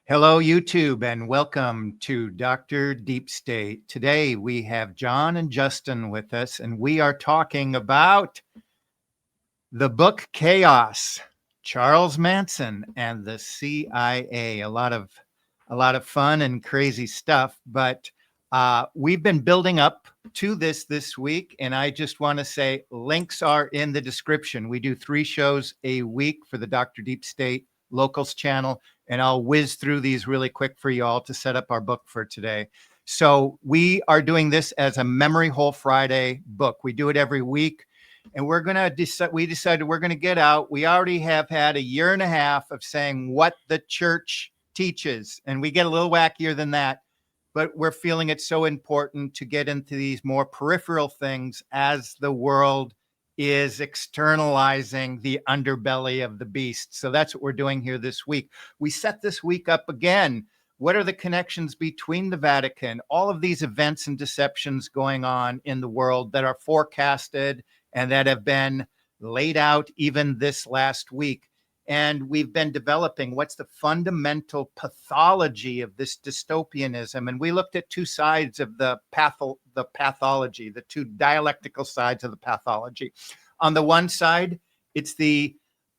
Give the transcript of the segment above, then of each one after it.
Hello, YouTube, and welcome to Dr. Deep State. Today we have John and Justin with us, and we are talking about the book Chaos, Charles Manson and the CIA. A lot of fun and crazy stuff, but we've been building up to this week, and I just want to say links are in the description. We do 3 shows a week for the Dr. Deep State Locals channel, and I'll whiz through these really quick for you all to set up our book for today. So we are doing this as a Memory Hole Friday book. We do it every week, and we're going to decide. We decided we're going to get out. We already have had a year and a half of saying what the church teaches, and we get a little wackier than that, but we're feeling it's so important to get into these more peripheral things as the world is externalizing the underbelly of the beast. So that's what we're doing here this week. We set this week up again. What are the connections between the Vatican, all of these events and deceptions going on in the world that are forecasted and that have been laid out even this last week? And we've been developing what's the fundamental pathology of this dystopianism. And we looked at 2 sides of the pathology, the 2 dialectical sides of the pathology. On the one side, it's the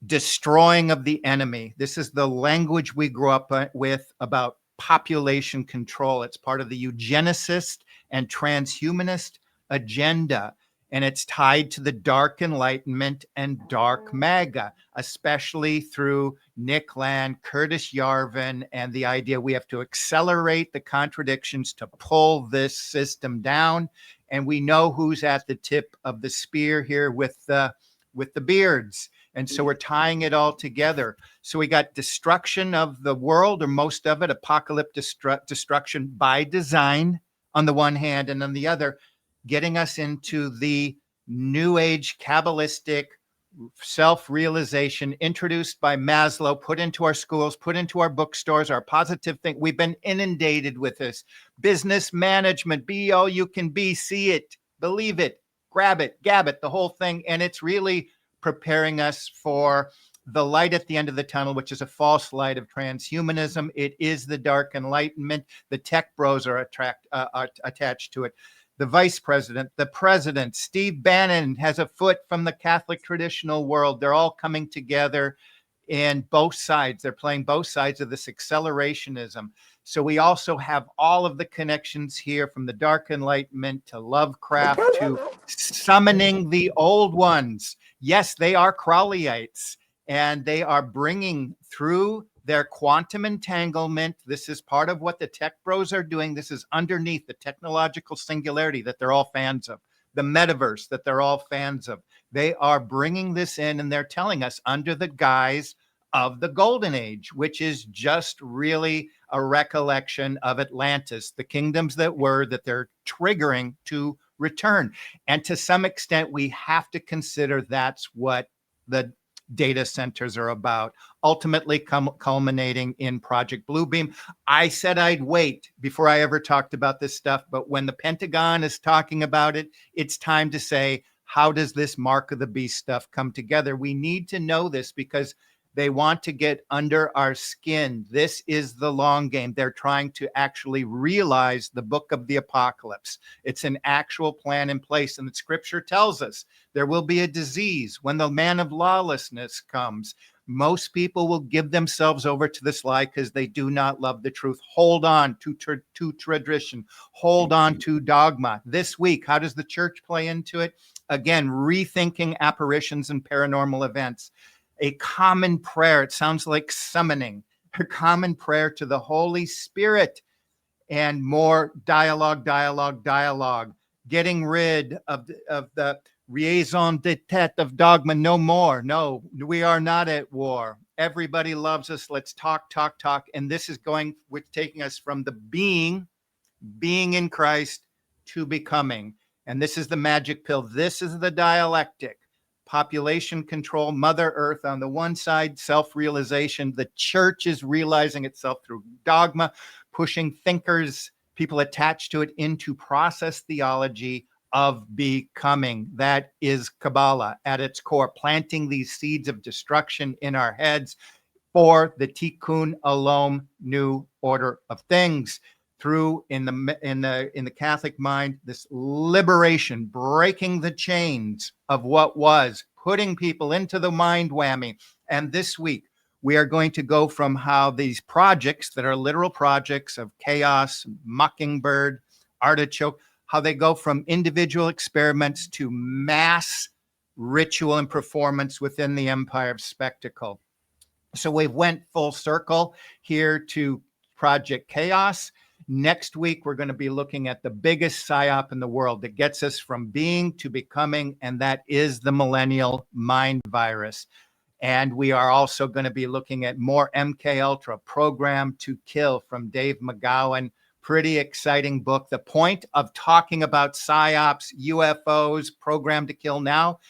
destroying of the enemy. This is the language we grew up with about population control. It's part of the eugenicist and transhumanist agenda. And it's tied to the dark enlightenment and dark MAGA, especially through Nick Land, Curtis Yarvin, and the idea we have to accelerate the contradictions to pull this system down. And we know who's at the tip of the spear here with the beards. And so we're tying it all together. So we got destruction of the world, or most of it, apocalyptic destruction by design on the one hand, and on the other, getting us into the New Age Kabbalistic self-realization introduced by Maslow, put into our schools, put into our bookstores, our positive thing. We've been inundated with this. Business management, be all you can be, see it, believe it, grab it, gab it, the whole thing. And it's really preparing us for the light at the end of the tunnel, which is a false light of transhumanism. It is the dark enlightenment. The tech bros are attached to it. The vice president, the president, Steve Bannon has a foot from the Catholic traditional world. They're all coming together in both sides. They're playing both sides of this accelerationism. So we also have all of the connections here, from the dark enlightenment to Lovecraft to summoning the old ones. Yes, they are Crowleyites, and they are bringing through their quantum entanglement. This is part of what the tech bros are doing. This is underneath the technological singularity that they're all fans of, the metaverse that they're all fans of. They are bringing this in, and they're telling us under the guise of the golden age, which is just really a recollection of Atlantis, the kingdoms that were, that they're triggering to return. And to some extent, we have to consider that's what the data centers are about, ultimately culminating in Project Bluebeam. I said I'd wait before I ever talked about this stuff, but when the Pentagon is talking about it, it's time to say, how does this mark of the beast stuff come together? We need to know this because they want to get under our skin. This is the long game. They're trying to actually realize the book of the apocalypse. It's an actual plan in place. And the scripture tells us there will be a disease when the man of lawlessness comes. Most people will give themselves over to this lie because they do not love the truth. Hold on to tradition. Hold on to dogma. This week, how does the church play into it? Again, rethinking apparitions and paranormal events. A common prayer. It sounds like summoning. A common prayer to the Holy Spirit, and more dialogue. Getting rid of the raison d'etre of dogma. No more. No, we are not at war. Everybody loves us. Let's talk. And this is taking us from the being in Christ to becoming. And this is the magic pill. This is the dialectic. Population control, Mother Earth on the one side, self-realization. The church is realizing itself through dogma, pushing thinkers, people attached to it, into process theology of becoming. That is Kabbalah at its core, planting these seeds of destruction in our heads. for the Tikkun Olam, new order of things. Through in the Catholic mind, this liberation, breaking the chains of what was, putting people into the mind whammy. And this week, we are going to go from how these projects that are literal projects of chaos, mockingbird, artichoke, how they go from individual experiments to mass ritual and performance within the empire of spectacle. So we went full circle here to Project Chaos. Next week, we're going to be looking at the biggest psyop in the world that gets us from being to becoming, and that is the millennial mind virus. And we are also going to be looking at more MK Ultra, Program to Kill from Dave McGowan. Pretty exciting book. The point of talking about psyops, UFOs, Program to Kill now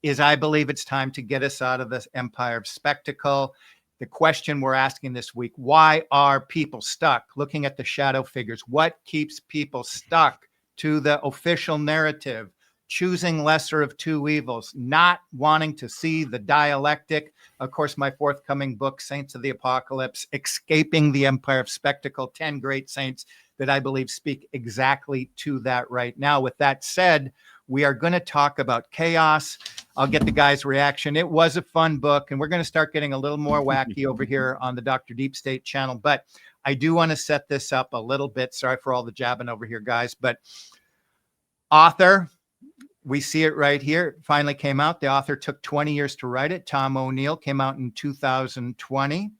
is I believe it's time to get us out of this empire of spectacle. The question we're asking this week, why are people stuck? Looking at the shadow figures, what keeps people stuck to the official narrative? Choosing lesser of two evils, not wanting to see the dialectic. Of course, my forthcoming book, Saints of the Apocalypse, Escaping the Empire of Spectacle, 10 great saints that I believe speak exactly to that right now. With that said, we are going to talk about chaos. I'll get the guys' reaction. It was a fun book, and we're going to start getting a little more wacky over here on the Dr. Deep State channel. But I do want to set this up a little bit. Sorry for all the jabbing over here, guys. But author, we see it right here. It finally came out. The author took 20 years to write it. Tom O'Neill came out in 2020.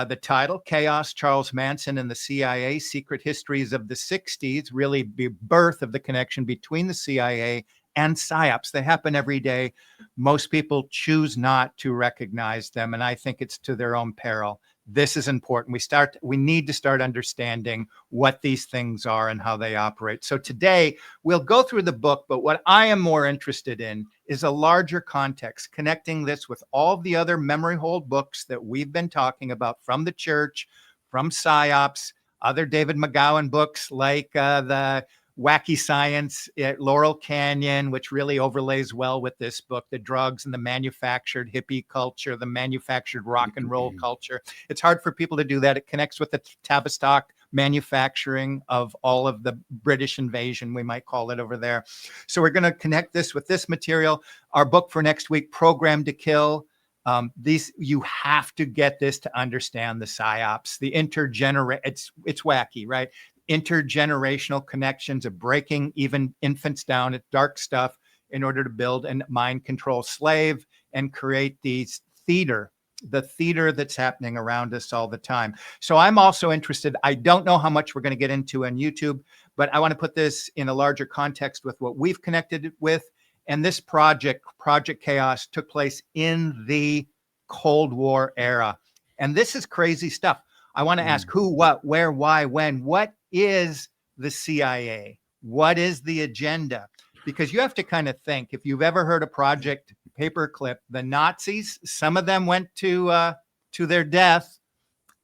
The title, Chaos, Charles Manson and the CIA, Secret Histories of the 60s, really the birth of the connection between the CIA and PSYOPs. They happen every day. Most people choose not to recognize them, and I think it's to their own peril. This is important. We need to start understanding what these things are and how they operate. So today we'll go through the book, but what I am more interested in is a larger context, connecting this with all the other memory hold books that we've been talking about from the church, from PSYOPs, other David McGowan books like the Wacky Science at Laurel Canyon, which really overlays well with this book, the drugs and the manufactured hippie culture, the manufactured rock and roll culture. It's hard for people to do that. It connects with the Tavistock manufacturing of all of the British invasion, we might call it over there. So we're going to connect this with this material. Our book for next week, Program to Kill. You have to get this to understand the psyops, the it's wacky, right? Intergenerational connections of breaking even infants down at dark stuff in order to build a mind control slave and create the theater that's happening around us all the time. So I'm also interested. I don't know how much we're going to get into on YouTube, but I want to put this in a larger context with what we've connected with. And this project, Project Chaos, took place in the Cold War era. And this is crazy stuff. I want to ask who, what, where, why, when. What is the CIA? What is the agenda? Because you have to kind of think, if you've ever heard of Project Paperclip, the Nazis, some of them went to their death,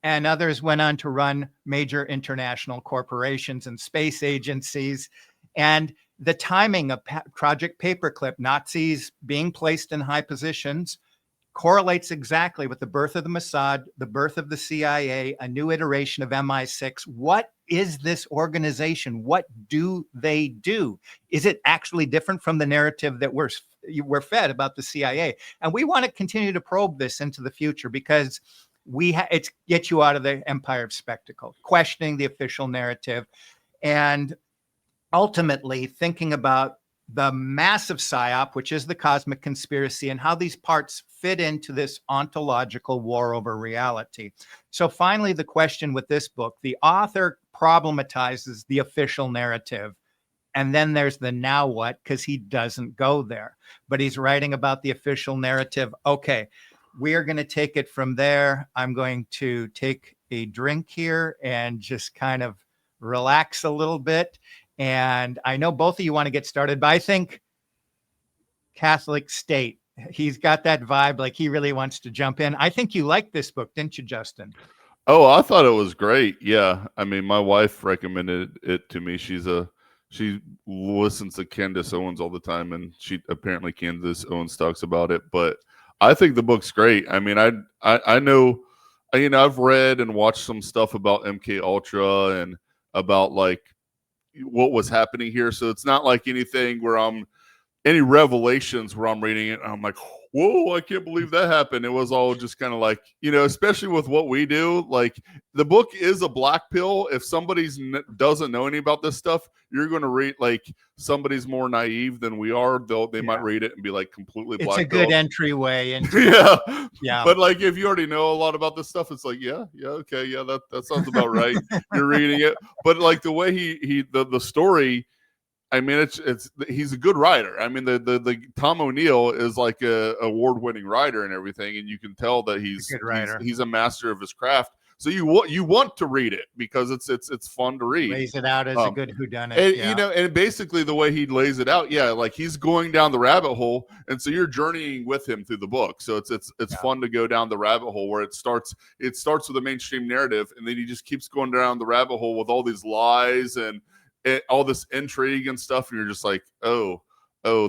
and others went on to run major international corporations and space agencies. And the timing of Project Paperclip, Nazis being placed in high positions, correlates exactly with the birth of the Mossad, the birth of the CIA, a new iteration of MI6. What is this organization? What do they do? Is it actually different from the narrative that we're fed about the CIA? And we want to continue to probe this into the future because it gets you out of the empire of spectacle, questioning the official narrative, and ultimately thinking about the massive psyop, which is the cosmic conspiracy, and how these parts fit into this ontological war over reality. So finally, the question with this book, the author problematizes the official narrative. And then there's the now what, because he doesn't go there, but he's writing about the official narrative. Okay, we are going to take it from there. I'm going to take a drink here and just kind of relax a little bit. And I know both of you want to get started, but I think Catholic State, he's got that vibe, like he really wants to jump in. I think you liked this book, didn't you, Justin? Oh, I thought it was great. Yeah. I mean, my wife recommended it to me. She listens to Candace Owens all the time, and Candace Owens talks about it, but I think the book's great. I mean, I know I've read and watched some stuff about MK Ultra and about like what was happening here. So it's not like anything where any revelations where I'm reading it and I'm like, whoa, I can't believe that happened. It was all just kind of like, especially with what we do, like the book is a black pill. If somebody's doesn't know any about this stuff, you're going to read like somebody's more naive than we are. They might read it and be like completely black. It's a good entryway into yeah. But like if you already know a lot about this stuff, it's like, okay, that sounds about right. You're reading it. But like the way the story, I mean, it's he's a good writer. I mean, the Tom O'Neill is like a award-winning writer and everything, and you can tell that he's a master of his craft. So you want to read it because it's fun to read. Lays it out as a good whodunit. And and basically the way he lays it out, like he's going down the rabbit hole, and so you're journeying with him through the book. So it's fun to go down the rabbit hole where it starts with a mainstream narrative, and then he just keeps going down the rabbit hole with all these lies and all this intrigue and stuff, and you're just like, oh,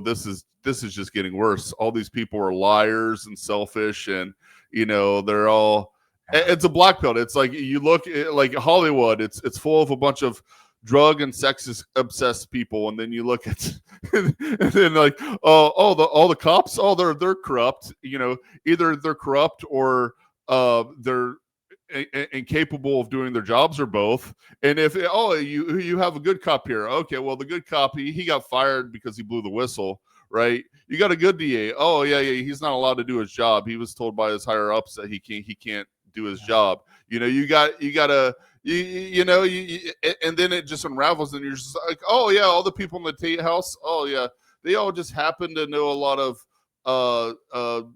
this is just getting worse. All these people are liars and selfish, and they're all. It's a black pill. It's like you look at, like Hollywood. It's full of a bunch of drug and sex obsessed people, and then you look at, and then like all the cops, they're corrupt. Either they're corrupt or they're incapable of doing their jobs, or both. And if you have a good cop here, okay, well the good cop he got fired because he blew the whistle, right? You got a good DA, he's not allowed to do his job. He was told by his higher ups that he can't do his job. And then it just unravels, and you're just like, all the people in the Tate House, they all just happen to know a lot of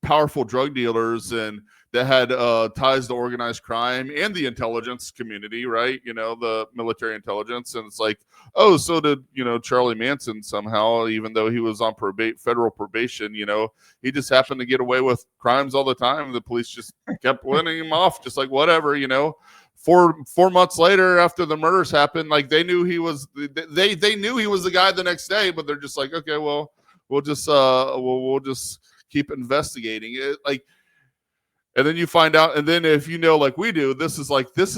powerful drug dealers and that had ties to organized crime and the intelligence community, right? The military intelligence. And it's like, so did, Charlie Manson somehow, even though he was on federal probation, he just happened to get away with crimes all the time. The police just kept letting him off, just like whatever, 4 months later after the murders happened, like they knew he was, they knew he was the guy the next day, but they're just like, okay, well, we'll just keep investigating it. Like, and then you find out, and then if like we do, this is like the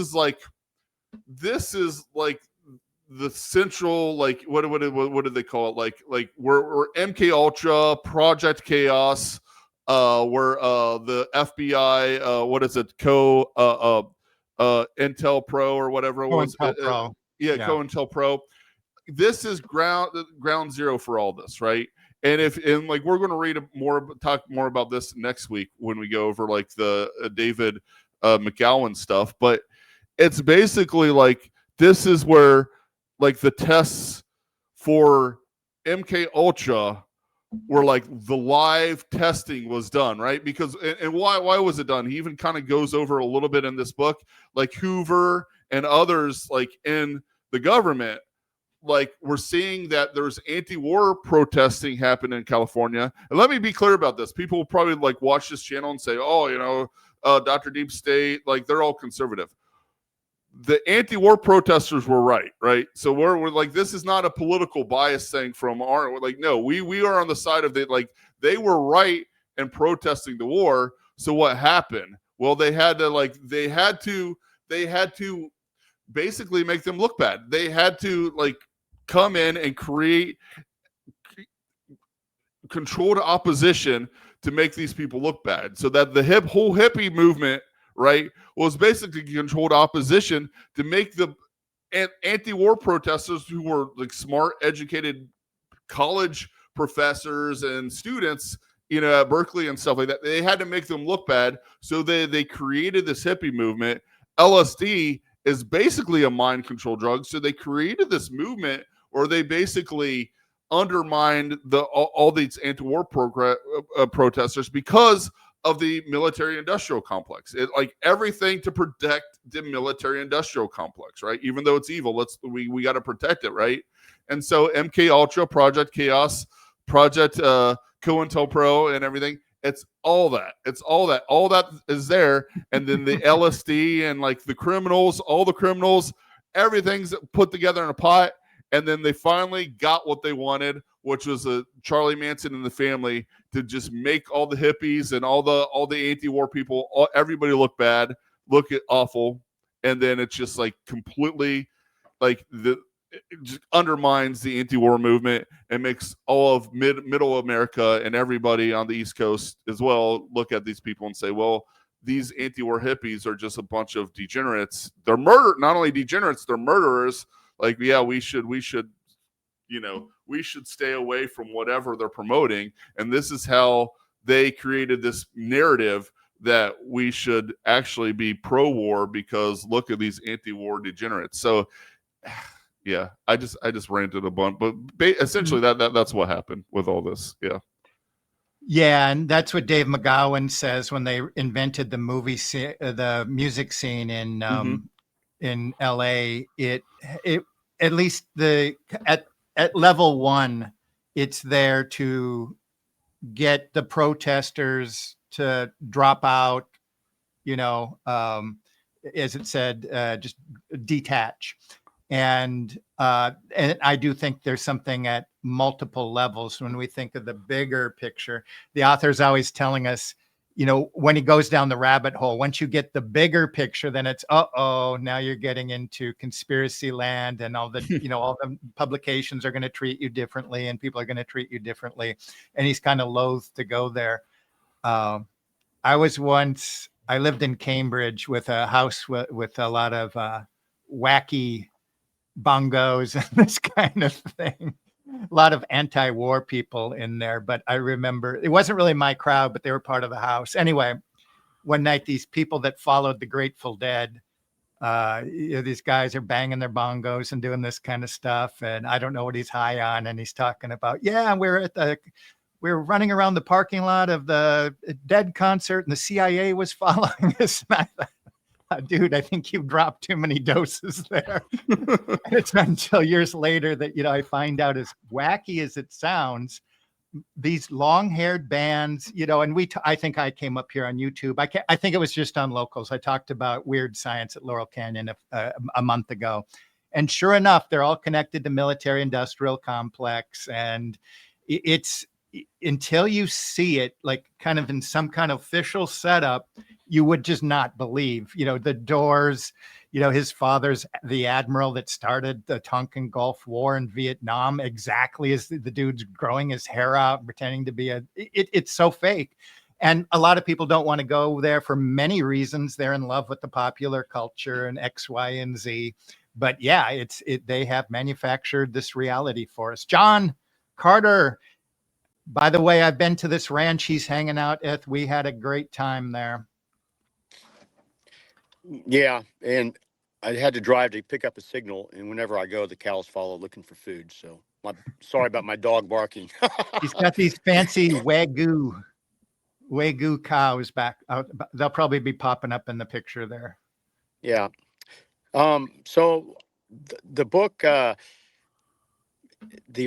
central, like what do they call it? Like we're MK Ultra, Project Chaos, we're the FBI, what is it, Intel Pro or whatever it was. COINTELPRO Pro. This is ground zero for all this, right? And like we're going to talk more about this next week when we go over like the David McGowan stuff. But it's basically like this is where like the tests for MK Ultra were like the live testing was done, right? Because and why was it done? He even kind of goes over a little bit in this book, like Hoover and others like in the government. Like we're seeing that there's anti-war protesting happen in California. And let me be clear about this. People will probably like watch this channel and say, Dr. Deep State, like they're all conservative. The anti-war protesters were right? So we're like, this is not a political bias thing from our, like, no, we are on the side of they were right in protesting the war. So what happened? Well, they had to basically make them look bad. They had to like come in and create controlled opposition to make these people look bad, so that the whole hippie movement, right, was basically controlled opposition to make the anti-war protesters, who were like smart, educated college professors and students, at Berkeley and stuff like that. They had to make them look bad, so they created this hippie movement. LSD is basically a mind control drug, so they created this movement, or they basically undermined all these anti-war protesters because of the military-industrial complex. It like everything to protect the military-industrial complex, right? Even though it's evil, we got to protect it, right? And so MK Ultra, Project Chaos, Project COINTELPRO, and everything. It's all that. All that is there. And then the LSD and like all the criminals, everything's put together in a pot. And then they finally got what they wanted which was a Charlie Manson and the family, to just make all the hippies and all the anti-war people, everybody look bad, look awful, and then it's just like completely like it just undermines the anti-war movement and makes all of middle America and everybody on the East Coast as well look at these people and say, well, these anti-war hippies are just a bunch of degenerates. They're not only degenerates, they're murderers. Like, yeah, we should stay away from whatever they're promoting. And this is how they created this narrative that we should actually be pro-war because look at these anti-war degenerates. So yeah, I just ranted a bunch, but essentially that's what happened with all this. Yeah. Yeah, and that's what Dave McGowan says when they invented the the music scene in LA. It at least at level one, it's there to get the protesters to drop out, as it said, just detach. And I do think there's something at multiple levels when we think of the bigger picture. The author's always telling us, when he goes down the rabbit hole, once you get the bigger picture, then it's, now you're getting into conspiracy land, and all the, all the publications are going to treat you differently and people are going to treat you differently. And he's kind of loath to go there. I lived in Cambridge with a house with a lot of wacky bongos and this kind of thing. A lot of anti-war people in there, but I remember it wasn't really my crowd, but they were part of the house. Anyway, one night, these people that followed the Grateful Dead, these guys are banging their bongos and doing this kind of stuff. And I don't know what he's high on. And he's talking about, we're running around the parking lot of the Dead concert and the CIA was following us. And I thought, dude, I think you've dropped too many doses there. And it's not until years later that, I find out, as wacky as it sounds, these long-haired bands, and I think I came up here on YouTube. I think it was just on Locals. I talked about Weird Science at Laurel Canyon a month ago. And sure enough, they're all connected to military-industrial complex. And it's until you see it, like kind of in some kind of official setup, you would just not believe, the Doors, his father's the admiral that started the Tonkin Gulf War in Vietnam, exactly as the dude's growing his hair out, pretending to be it's so fake. And a lot of people don't want to go there for many reasons. They're in love with the popular culture and X, Y, and Z. But yeah, they have manufactured this reality for us. John Carter, by the way, I've been to this ranch he's hanging out at. We had a great time there. Yeah, and I had to drive to pick up a signal, and whenever I go, the cows follow looking for food. So sorry about my dog barking. He's got these fancy Wagyu cows back out. They'll probably be popping up in the picture there. Yeah. So the book, the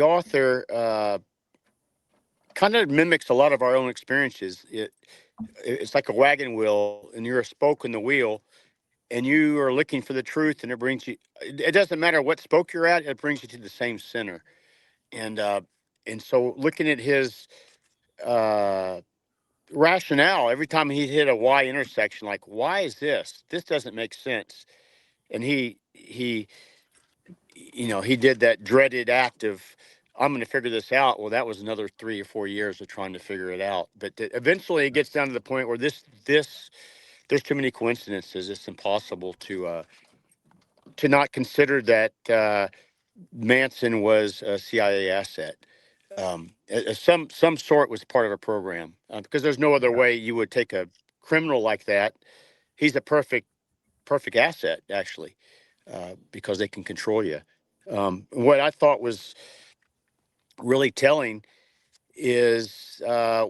author kind of mimics a lot of our own experiences. It's like a wagon wheel, and you're a spoke in the wheel, and you are looking for the truth, and it brings you. It doesn't matter what spoke you're at; it brings you to the same center. And so looking at his rationale, every time he hit a Y intersection, like, why is this? This doesn't make sense. And he did that dreaded act of, I'm going to figure this out. Well, that was another 3 or 4 years of trying to figure it out. But eventually it gets down to the point where there's too many coincidences. It's impossible to not consider that Manson was a CIA asset. Some sort was part of a program, because there's no other way you would take a criminal like that. He's a perfect asset, actually, because they can control you. What I thought was really telling is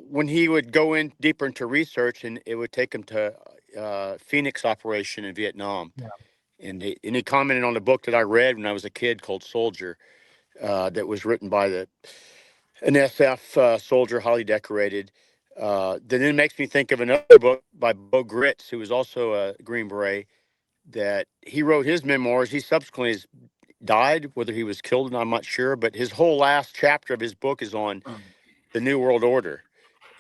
when he would go in deeper into research, and it would take him to Phoenix operation in Vietnam. Yeah. And he commented on the book that I read when I was a kid called Soldier, that was written by an SF soldier, highly decorated. Then it makes me think of another book by Bo Gritz, who was also a Green Beret, that he wrote his memoirs. He subsequently died, whether he was killed, and I'm not sure. But his whole last chapter of his book is on the New World Order,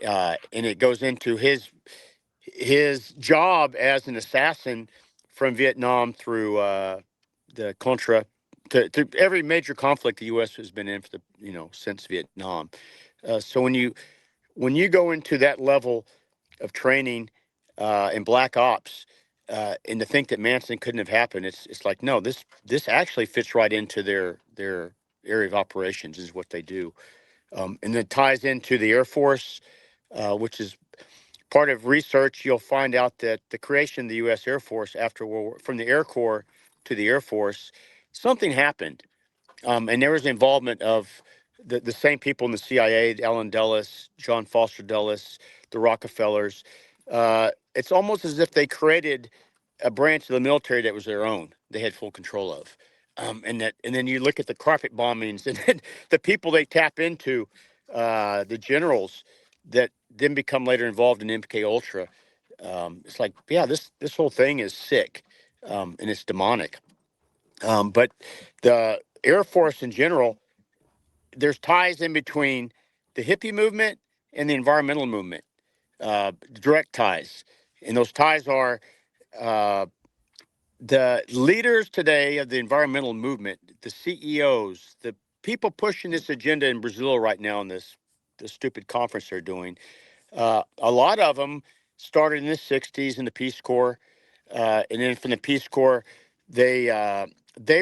and it goes into his job as an assassin from Vietnam through the Contra to every major conflict the U.S. has been in for since Vietnam. So when you go into that level of training in black ops, and to think that Manson couldn't have happened, it's like, no, this actually fits right into their area of operations, is what they do, and it ties into the Air Force, which is part of research. You'll find out that the creation of the U.S. Air Force after World War, from the Air Corps to the Air Force, something happened. And there was the involvement of the same people in the CIA, Allen Dulles, John Foster Dulles, the Rockefellers. It's almost as if they created a branch of the military that was their own. They had full control of. And then you look at the carpet bombings and then the people they tap into, the generals that then become later involved in MK Ultra. It's like, yeah, this whole thing is sick, and it's demonic. But the Air Force in general, there's ties in between the hippie movement and the environmental movement, direct ties. And those ties are the leaders today of the environmental movement, the CEOs, the people pushing this agenda in Brazil right now in this stupid conference they're doing. A lot of them started in the 60s in the Peace Corps. And then from the Peace Corps, they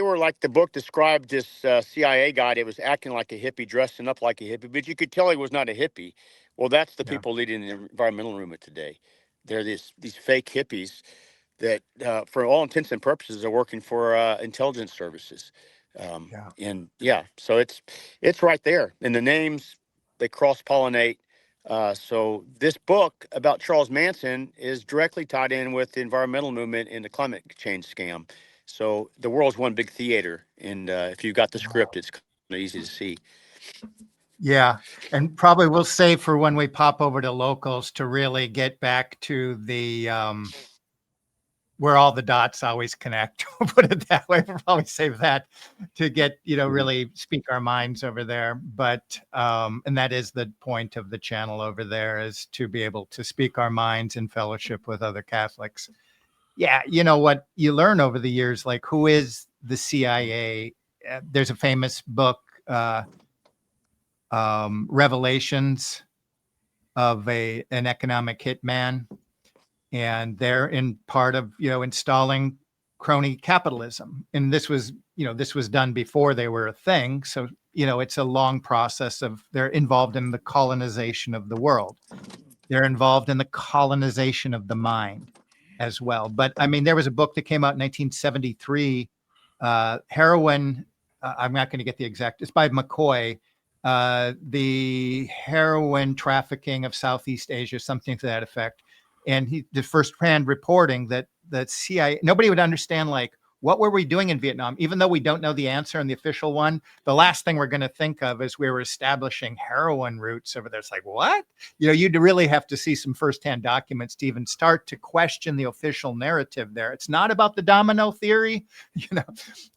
were like the book described this CIA guy that was acting like a hippie, dressing up like a hippie, but you could tell he was not a hippie. Well, that's the people leading the environmental movement today. They're these fake hippies that, for all intents and purposes, are working for intelligence services. And so it's right there. And the names, they cross-pollinate. So this book about Charles Manson is directly tied in with the environmental movement and the climate change scam. So the world's one big theater, and if you got the script, it's kind of easy to see. Yeah, and probably we'll save for when we pop over to locals to really get back to the where all the dots always connect. We'll put it that way. We'll probably save that to get, really speak our minds over there. But and that is the point of the channel over there, is to be able to speak our minds in fellowship with other Catholics. Yeah, what you learn over the years, like, who is the CIA? There's a famous book, Revelations of an economic hitman, and they're in part of installing crony capitalism. And this was done before they were a thing. So it's a long process of, they're involved in the colonization of the world. They're involved in the colonization of the mind as well. But I mean, there was a book that came out in 1973, Heroin. I'm not going to get the exact. It's by McCoy. The heroin trafficking of Southeast Asia, something to that effect. And he did first-hand reporting that CIA, nobody would understand, like, what were we doing in Vietnam? Even though we don't know the answer in the official one, the last thing we're going to think of is we were establishing heroin routes over there. It's like, what? You'd really have to see some first-hand documents to even start to question the official narrative there. It's not about the domino theory,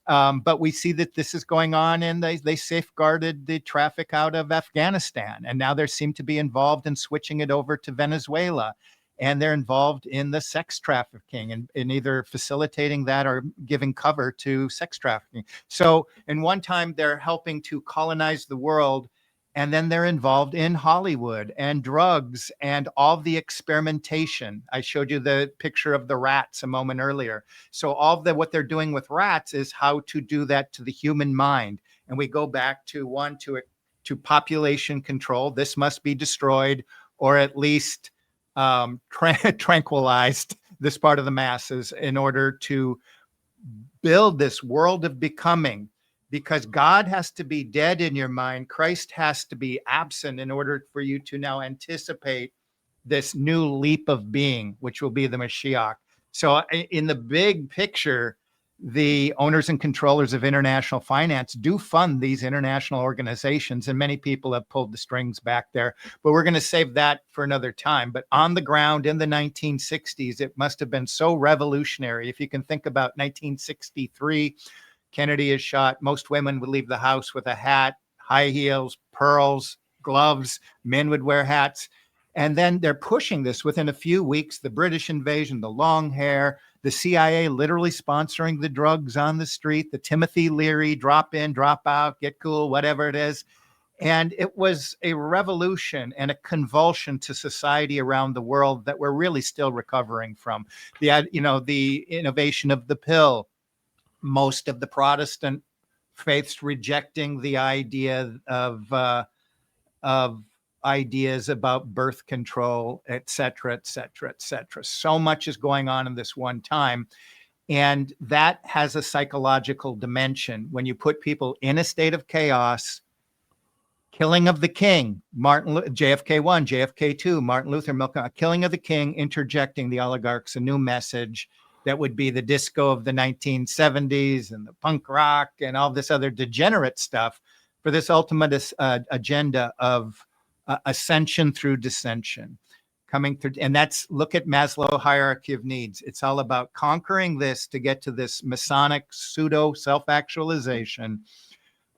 but we see that this is going on, and they safeguarded the traffic out of Afghanistan. And now they seem to be involved in switching it over to Venezuela. And they're involved in the sex trafficking and in either facilitating that or giving cover to sex trafficking. So in one time, they're helping to colonize the world, and then they're involved in Hollywood and drugs and all the experimentation. I showed you the picture of the rats a moment earlier. So what they're doing with rats is how to do that to the human mind. And we go back to population control. This must be destroyed, or at least tranquilized, this part of the masses, in order to build this world of becoming, because God has to be dead in your mind. Christ has to be absent in order for you to now anticipate this new leap of being, which will be the Mashiach. So in the big picture, the owners and controllers of international finance do fund these international organizations, and many people have pulled the strings back there, but we're going to save that for another time. But on the ground in the 1960s, it must have been so revolutionary. If you can think about 1963, Kennedy is shot, most women would leave the house with a hat, high heels, pearls, gloves. Men would wear hats. And then they're pushing this within a few weeks, the British invasion, the long hair, the CIA literally sponsoring the drugs on the street, the Timothy Leary, drop in, drop out, get cool, whatever it is. And it was a revolution and a convulsion to society around the world that we're really still recovering from. The innovation of the pill, most of the Protestant faiths rejecting the idea of ideas about birth control, et cetera, et cetera, et cetera. So much is going on in this one time. And that has a psychological dimension. When you put people in a state of chaos, killing of the king, JFK 1, JFK 2, Martin Luther, Malcolm, killing of the king, interjecting the oligarchs a new message that would be the disco of the 1970s and the punk rock and all this other degenerate stuff for this ultimate agenda of ascension through dissension coming through. And that's, look at Maslow hierarchy of needs. It's all about conquering this to get to this Masonic pseudo self-actualization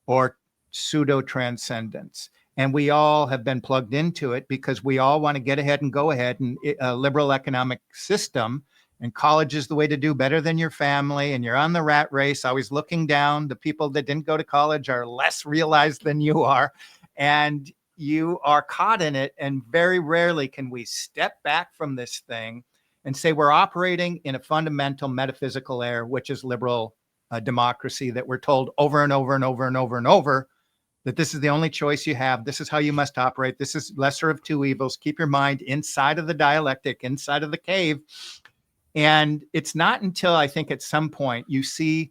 or pseudo transcendence. And we all have been plugged into it because we all want to get ahead and go ahead, and a liberal economic system, and college is the way to do better than your family. And you're on the rat race, always looking down. The people that didn't go to college are less realized than you are. And you are caught in it. And very rarely can we step back from this thing and say we're operating in a fundamental metaphysical error, which is liberal democracy, that we're told over and over and over and over and over that this is the only choice you have. This is how you must operate. This is lesser of two evils. Keep your mind inside of the dialectic, inside of the cave. And it's not until I think at some point you see,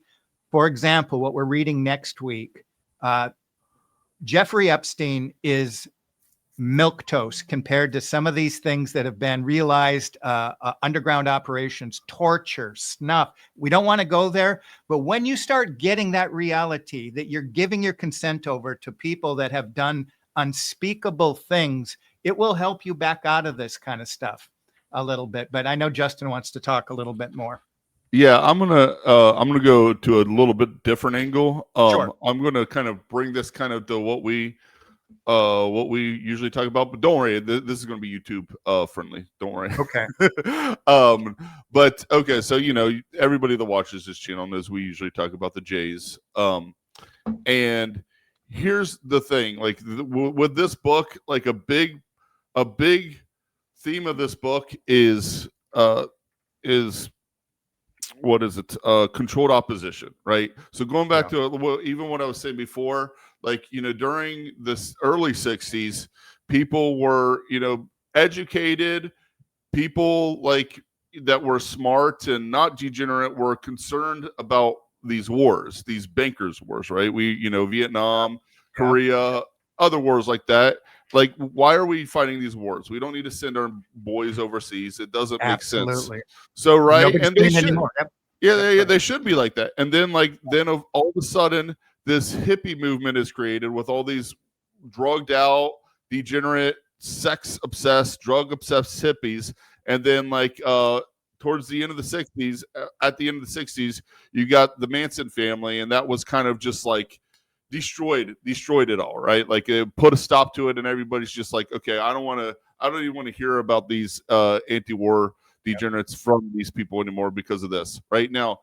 for example, what we're reading next week, Jeffrey Epstein is milquetoast compared to some of these things that have been realized, underground operations, torture, snuff. We don't want to go there. But when you start getting that reality that you're giving your consent over to people that have done unspeakable things, it will help you back out of this kind of stuff a little bit. But I know Justin wants to talk a little bit more. Yeah, I'm gonna go to a little bit different angle. Sure. I'm gonna kind of bring this kind of to what we usually talk about, but don't worry, this is going to be YouTube friendly. Don't worry. Okay. But okay, so everybody that watches this channel knows we usually talk about the Jays. And here's the thing, like with this book, like a big theme of this book is what is it? Controlled opposition, right? So going back to even what I was saying before, like, during this early 60s, people were, educated, people like that were smart and not degenerate were concerned about these wars, these bankers wars, right? Vietnam, Korea, other wars like that. Like, why are we fighting these wars? We don't need to send our boys overseas. It doesn't make sense. So, right. Nobody's and they should, anymore. they should be like that. And then all of a sudden, this hippie movement is created with all these drugged out, degenerate, sex obsessed, drug obsessed hippies. And then towards the end of the 60s, at the end of the 60s, you got the Manson family, and that was kind of just like destroyed it all, right? Like, it put a stop to it, and everybody's just like, okay, I don't even want to hear about these anti-war degenerates from these people anymore because of this. Right now,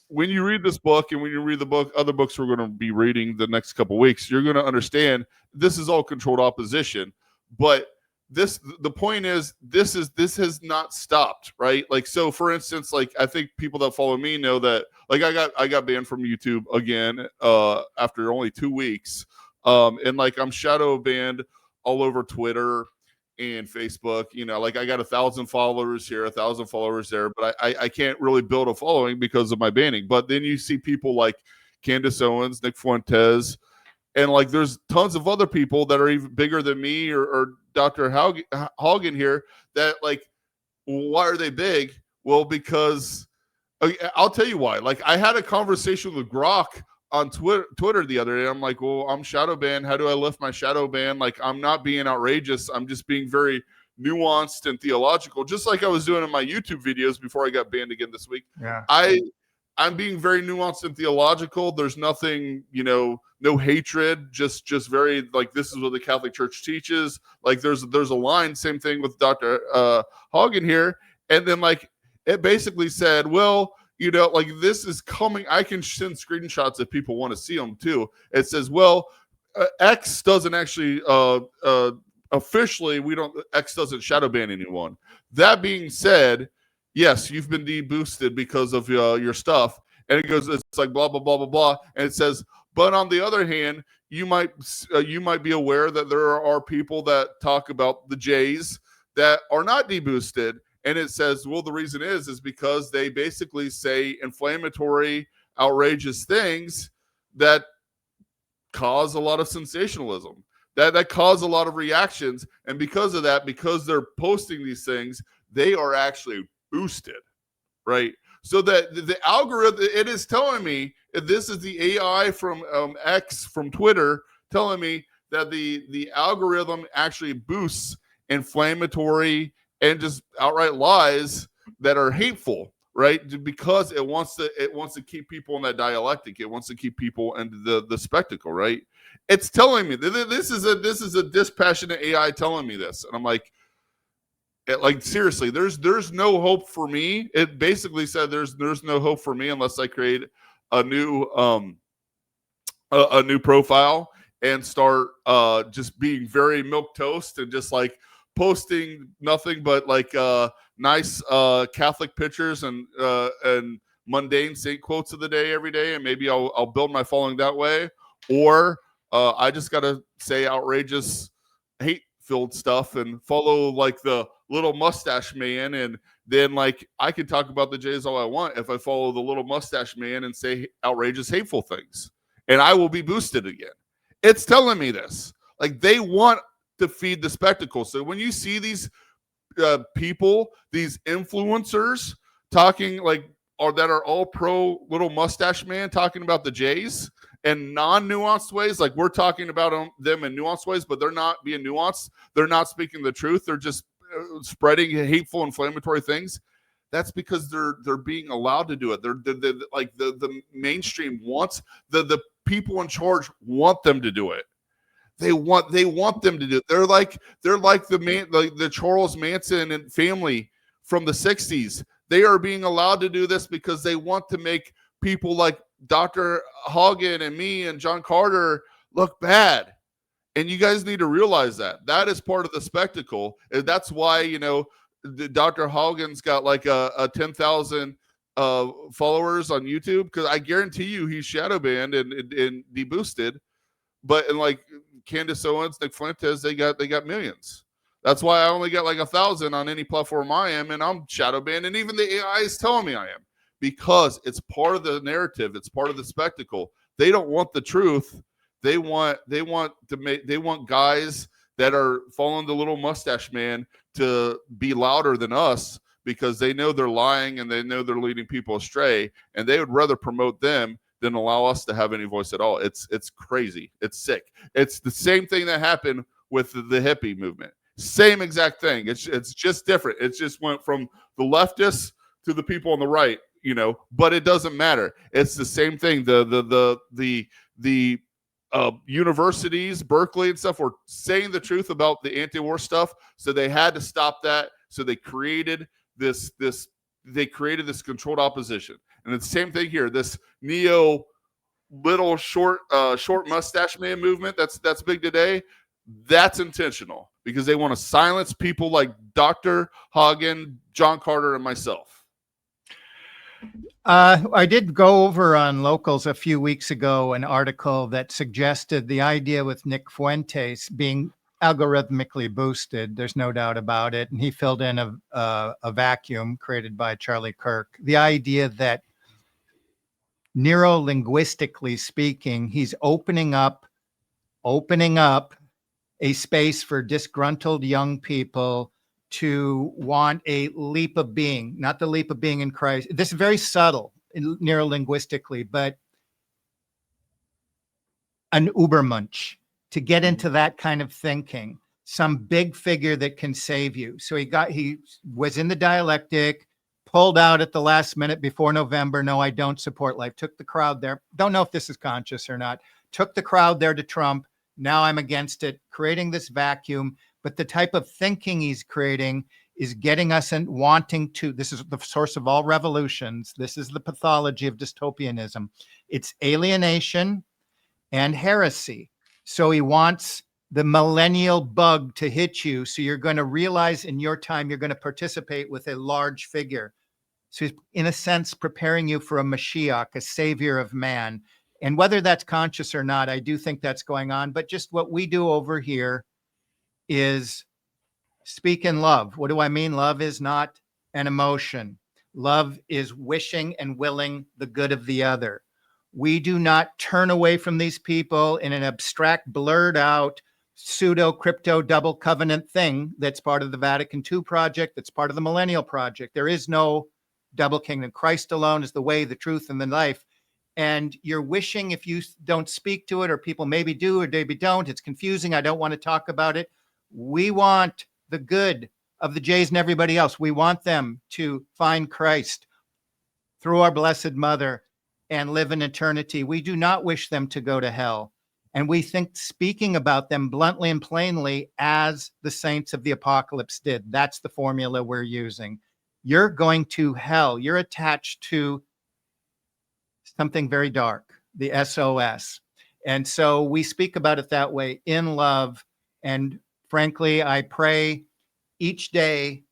when you read this book and when you read other books we're going to be reading the next couple of weeks, you're going to understand this is all controlled opposition. But the point is, this has not stopped, right? Like, so for instance, like, I think people that follow me know that, like, I got banned from YouTube again after only 2 weeks, and like, I'm shadow banned all over Twitter and Facebook. Like, I got 1,000 followers here, 1,000 followers there, but I can't really build a following because of my banning. But then you see people like Candace Owens, Nick Fuentes, and like, there's tons of other people that are even bigger than me or Dr. Haugen here that, like, why are they big? Well, because I'll tell you why. Like, I had a conversation with Grok on Twitter the other day. I'm like, well, I'm shadow banned. How do I lift my shadow ban? Like, I'm not being outrageous. I'm just being very nuanced and theological, just like I was doing in my YouTube videos before I got banned again this week. Yeah. I'm being very nuanced and theological. There's nothing, no hatred, just very like, this is what the Catholic Church teaches. Like there's a line, same thing with Dr. Haugen here. And then like, it basically said, well, like this is coming. I can send screenshots if people want to see them too. It says, well, X doesn't actually, officially, X doesn't shadow ban anyone. That being said, yes, you've been deboosted because of your stuff. And it goes, it's like blah, blah, blah, blah, blah. And it says, but on the other hand, you might be aware that there are people that talk about the Jays that are not deboosted. And it says, well, the reason is because they basically say inflammatory, outrageous things that cause a lot of sensationalism, that cause a lot of reactions. And because of that, because they're posting these things, they are actually boosted, right? So that the algorithm, it is telling me, this is the AI from X, from Twitter, telling me that the algorithm actually boosts inflammatory and just outright lies that are hateful, right? Because it wants to keep people in that dialectic. It wants to keep people into the spectacle, right? It's telling me this is a dispassionate AI telling me this, and I'm like, seriously, there's no hope for me. It basically said there's no hope for me unless I create a new profile and start just being very milquetoast and just like posting nothing but like nice Catholic pictures and mundane saint quotes of the day every day, and maybe I'll build my following that way. Or I just gotta say outrageous hate-filled stuff and follow like the little mustache man, and then like I can talk about the Jays all I want if I follow the little mustache man and say outrageous, hateful things, and I will be boosted again. It's telling me this. Like they want to feed the spectacle. So when you see these people, these influencers talking like, or that are all pro little mustache man talking about the Jays in non-nuanced ways, like we're talking about them in nuanced ways, but they're not being nuanced. They're not speaking the truth. They're just spreading hateful, inflammatory things. That's because they're being allowed to do it. They're like the mainstream wants, the people in charge want them to do it. They want them to do it. They're like the Charles Manson and family from the 60s. They are being allowed to do this because they want to make people like Dr. Haugen and me and John Carter look bad. And you guys need to realize that is part of the spectacle. And that's why, Dr. Haugen's got like a 10,000 followers on YouTube, because I guarantee you he's shadow banned and deboosted. But and like Candace Owens, Nick Fuentes, they got millions. That's why I only got like 1,000 on any platform I am, and I'm shadow banned. And even the AI is telling me I am, because it's part of the narrative. It's part of the spectacle. They don't want the truth. They want guys that are following the little mustache man to be louder than us, because they know they're lying and they know they're leading people astray, and they would rather promote them than allow us to have any voice at all. It's crazy. It's sick. It's the same thing that happened with the hippie movement. Same exact thing. It's just different. It just went from the leftists to the people on the right, but it doesn't matter. It's the same thing. The universities, Berkeley and stuff, were saying the truth about the anti-war stuff, so they had to stop that. So they created this controlled opposition. And it's the same thing here. This neo little short mustache man movement that's big today. That's intentional, because they want to silence people like Dr. Haugen, John Carter, and myself. I did go over on Locals a few weeks ago an article that suggested the idea with Nick Fuentes being algorithmically boosted. There's no doubt about it. And he filled in a vacuum created by Charlie Kirk. The idea that neuro-linguistically speaking, he's opening up a space for disgruntled young people to want a leap of being, not the leap of being in Christ. This is very subtle neuro-linguistically, but an Ubermensch, to get into that kind of thinking, some big figure that can save you. So he was in the dialectic, pulled out at the last minute before November. No, I don't support life. Took the crowd there. Don't know if this is conscious or not. Took the crowd there to Trump. Now I'm against it, creating this vacuum. But the type of thinking he's creating is getting us and wanting to. This is the source of all revolutions. This is the pathology of dystopianism. It's alienation and heresy. So he wants the millennial bug to hit you. So you're going to realize in your time, you're going to participate with a large figure. So he's, in a sense, preparing you for a Mashiach, a savior of man. And whether that's conscious or not, I do think that's going on. But just what we do over here is speak in love. What do I mean? Love is not an emotion. Love is wishing and willing the good of the other. We do not turn away from these people in an abstract, blurred out, pseudo crypto double covenant thing that's part of the Vatican II project, that's part of the Millennial Project. There is no double kingdom. Christ alone is the way, the truth, and the life. And you're wishing, if you don't speak to it, or people maybe do or maybe don't, it's confusing. I don't want to talk about it. We want the good of the Jays and everybody else. We want them to find Christ through our Blessed Mother and live in eternity. We do not wish them to go to hell. And we think speaking about them bluntly and plainly as the saints of the apocalypse did. That's the formula we're using. You're going to hell. You're attached to something very dark, the SOS. And so we speak about it that way, in love. And frankly, I pray each day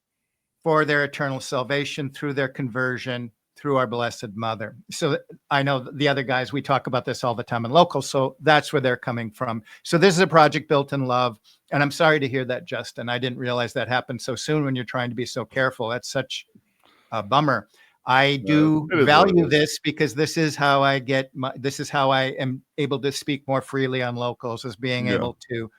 for their eternal salvation through their conversion, through our Blessed Mother. So I know the other guys, we talk about this all the time in local, so that's where they're coming from. So this is a project built in love. And I'm sorry to hear that, Justin. I didn't realize that happened so soon when you're trying to be so careful. That's such a bummer. I do value this because this is how I get this is how I am able to speak more freely on locals, is being able to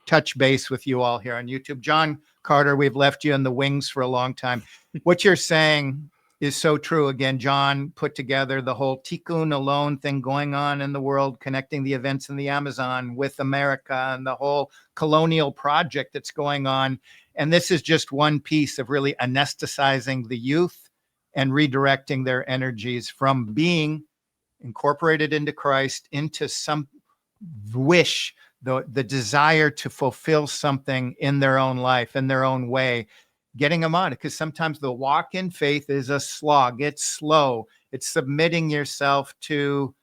touch base with you all here on YouTube. John Carter, we've left you in the wings for a long time. What you're saying is so true. Again, John put together the whole Tikkun alone thing going on in the world, connecting the events in the Amazon with America and the whole colonial project that's going on. And this is just one piece of really anesthetizing the youth and redirecting their energies from being incorporated into Christ into some wish, the desire to fulfill something in their own life, in their own way, getting them on it. Because sometimes the walk in faith is a slog. It's slow. It's submitting yourself to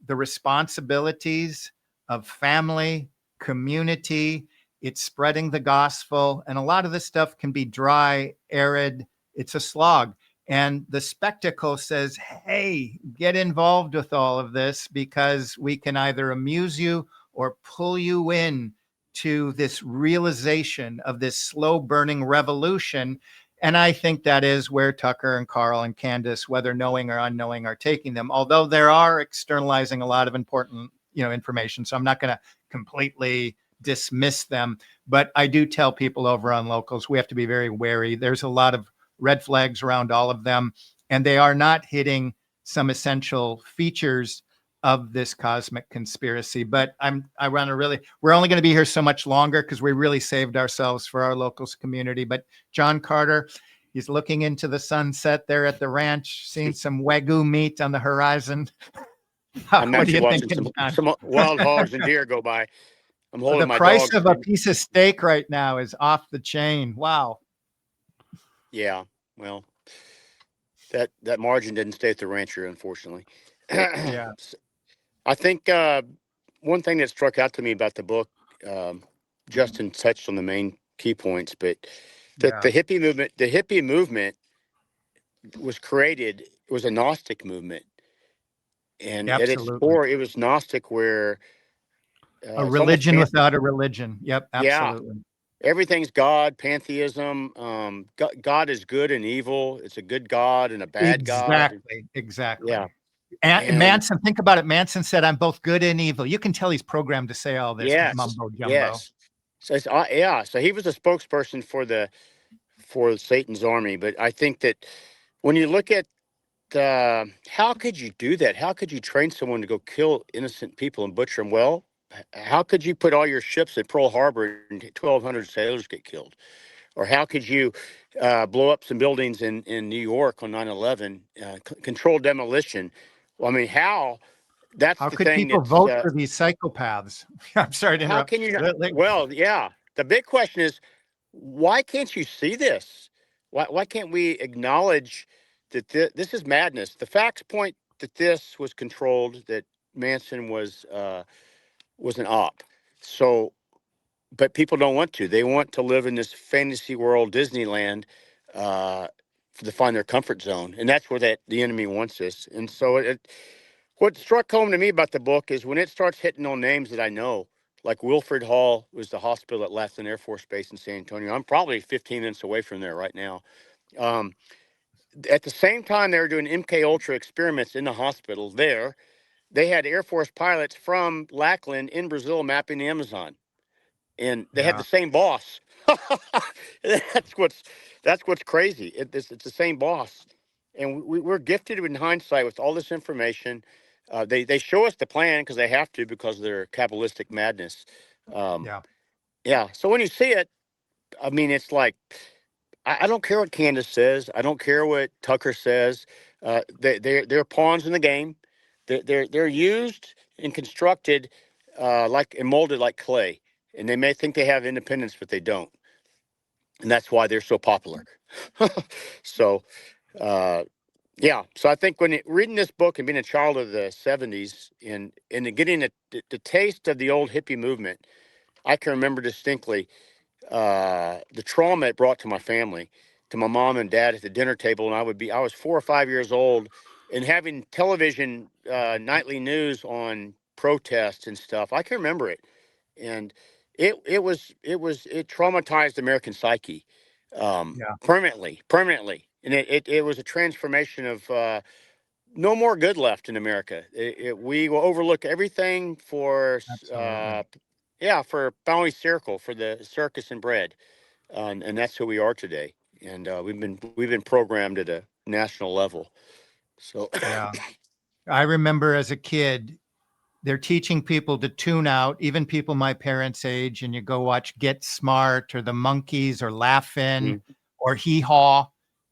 the responsibilities of family, community. It's spreading the gospel. And a lot of this stuff can be dry, arid. It's a slog. And the spectacle says, hey, get involved with all of this, because we can either amuse you or pull you in to this realization of this slow burning revolution. And I think that is where Tucker and Carl and Candace, whether knowing or unknowing, are taking them, although they are externalizing a lot of important, information. So I'm not going to completely dismiss them, but I do tell people over on locals, we have to be very wary. There's a lot of red flags around all of them, and they are not hitting some essential features of this cosmic conspiracy. But we're only going to be here so much longer because we really saved ourselves for our locals community. But John Carter, he's looking into the sunset there at the ranch, seeing some Wagyu meat on the horizon. I'm actually watching some wild hogs and deer go by. I'm holding my dog. The price of a piece of steak right now is off the chain. Wow. Yeah, well, that margin didn't stay at the rancher, unfortunately. Yeah. I think one thing that struck out to me about the book, Justin touched on the main key points, but the hippie movement was created. It was a Gnostic movement, and at its core, it was Gnostic, where a religion without a religion. Yep, absolutely. Yeah. Everything's God, pantheism. God is good and evil. It's a good God and a bad God. Exactly. Yeah. And Manson, think about it. Manson said, "I'm both good and evil." You can tell he's programmed to say all this mumbo jumbo. Yes. So so he was a spokesperson for Satan's army. But I think that when you look at how could you do that? How could you train someone to go kill innocent people and butcher them? Well, how could you put all your ships at Pearl Harbor and 1,200 sailors get killed? Or how could you blow up some buildings in New York on 9/11, controlled demolition? Well, I mean, how? That's How the could thing people that's vote for these psychopaths? I'm sorry to how interrupt. can you not? Well, yeah. The big question is, why can't you see this? Why can't we acknowledge that this is madness? The facts point that this was controlled, that Manson was an op. So, but people don't want to. They want to live in this fantasy world, Disneyland, uh, to find their comfort zone, and that's where the enemy wants us. And so, what struck home to me about the book is when it starts hitting on names that I know, like Wilfred Hall was the hospital at Laughlin Air Force Base in San Antonio. I'm probably 15 minutes away from there right now. Um, at the same time they were doing MK Ultra experiments in the hospital there, they had Air Force pilots from Lackland in Brazil mapping the Amazon, and they had Yeah, the same boss. That's what's crazy. It's the same boss, and we're gifted in hindsight with all this information. They show us the plan because they have to, because of their Kabbalistic madness. Um, yeah, yeah. So when you see it, I mean, it's like I don't care what Candace says. I don't care what Tucker says. They're pawns in the game. They're used and constructed like and molded like clay, and they may think they have independence, but they don't, and that's why they're so popular. So uh, yeah, so I think reading this book and being a child of the '70s and getting the taste of the old hippie movement, I can remember distinctly the trauma it brought to my family, to my mom and dad at the dinner table, and I was 4 or 5 years old, and having television nightly news on protests and stuff. I can remember it, and it traumatized the American psyche yeah, permanently, and it was a transformation of no more good left in America. We will overlook everything for absolutely. yeah, for Bowie Circle, for the circus and bread, and that's who we are today. And we've been programmed at a national level. So Yeah. I remember as a kid, they're teaching people to tune out, even people my parents' age, and you go watch Get Smart or The Monkees or Laugh-In mm, or Hee Haw,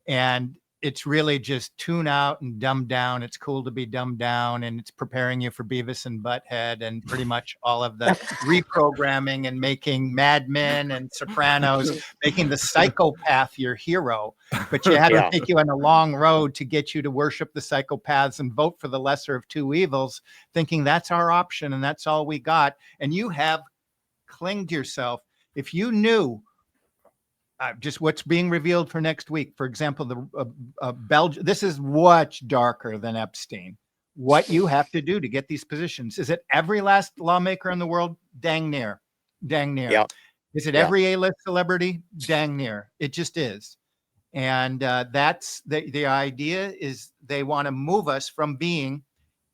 and it's really just tune out and dumb down. It's cool to be dumbed down, and it's preparing you for Beavis and Butthead and pretty much all of the reprogramming and making Mad Men and Sopranos, making the psychopath your hero. But you had to yeah, take you on a long road to get you to worship the psychopaths and vote for the lesser of two evils, thinking that's our option and that's all we got. And you have clinged to yourself. If you knew just what's being revealed for next week, for example, the Belgium, this is much darker than Epstein. What you have to do to get these positions. Is it every last lawmaker in the world? Dang near. Dang near. yeah, Is it yeah, every A-list celebrity? Dang near. It just is. And that's the idea, is they want to move us from being,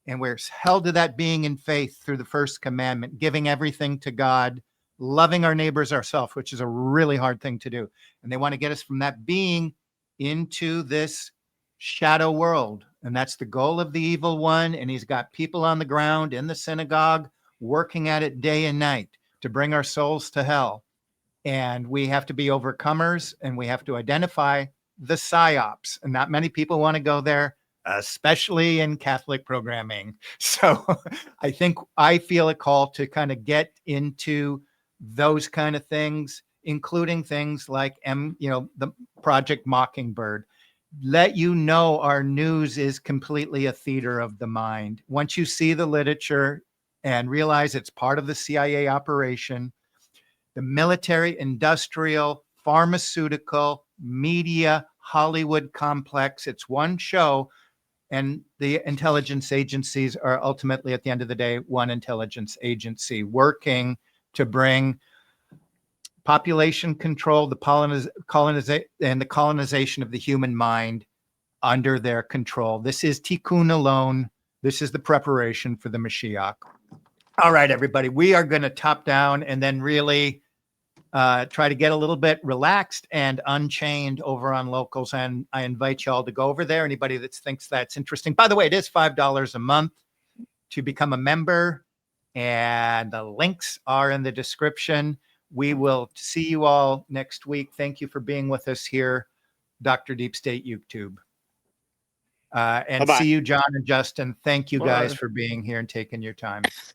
and we're held to that being in faith through the first commandment, giving everything to God, loving our neighbors ourselves, which is a really hard thing to do. And they want to get us from that being into this shadow world. And that's the goal of the evil one. And he's got people on the ground in the synagogue working at it day and night to bring our souls to hell. And we have to be overcomers, and we have to identify the psyops. And not many people want to go there, especially in Catholic programming. So I feel a call to kind of get into those kind of things, including things like the Project Mockingbird. Let you know our news is completely a theater of the mind. Once you see the literature and realize it's part of the CIA operation, the military, industrial, pharmaceutical, media, Hollywood complex. It's one show, and the intelligence agencies are ultimately, at the end of the day, one intelligence agency working to bring population control, the colonization of the human mind under their control. This is Tikkun alone. This is the preparation for the Mashiach. All right, everybody, we are going to top down and then really try to get a little bit relaxed and unchained over on Locals. And I invite y'all to go over there. Anybody that thinks that's interesting. By the way, it is $5 a month to become a member, and the links are in the description. We will see you all next week. Thank you for being with us here, Dr. Deep State YouTube. And Bye-bye. see you, John and Justin. Thank you guys Bye. for being here and taking your time.